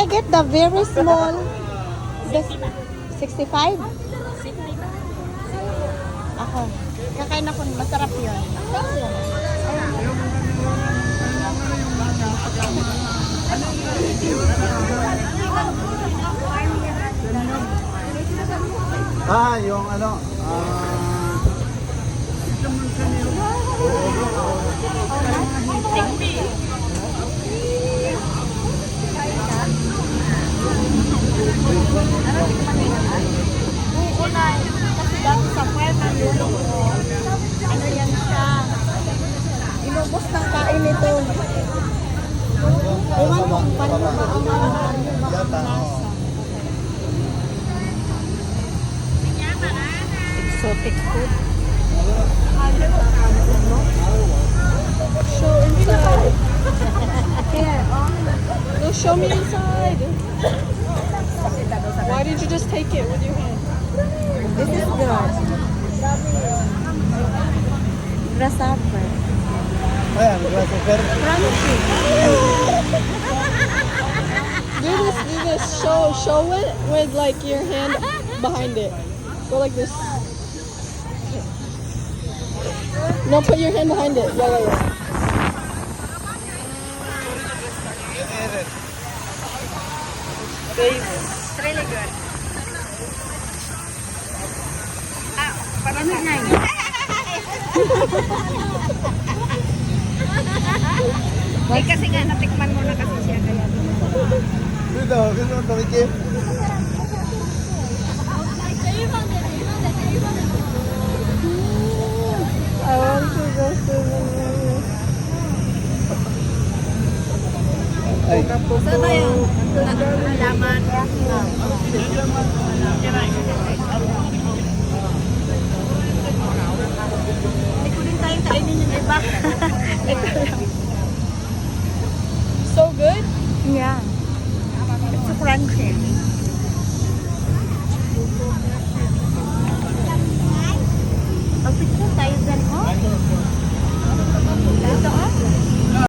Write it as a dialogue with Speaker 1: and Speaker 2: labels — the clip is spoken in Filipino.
Speaker 1: I get the very small? The 65? Ako. Kakain ako. Masarap yun.
Speaker 2: Yung ano,
Speaker 1: Uunay. Kasi dati sa farm ang luto ko. Ano yan siya? Inubos ng kain ito. Ewan ko kung paano lasa. Exotic food.
Speaker 3: Show inside. No, show me inside. Why did you just take it with your hand?
Speaker 1: This is good. Grasshopper.
Speaker 2: ayan, grasshopper.
Speaker 1: Crunchy.
Speaker 3: Do this. Show it with like your hand behind it. Go like this. No, put your hand behind it. Yeah.
Speaker 1: It's really good. Parang hinay. Kasi nga natikman mo na kasi siya kaya.
Speaker 2: Dito, gusto mo tumikim?
Speaker 3: I want to go to the
Speaker 2: Ay,
Speaker 1: So na yun. Alaman. Hindi ko rin tayong kainin yung iba. Ito lang.
Speaker 3: So good?
Speaker 1: Yeah. It's crunchy.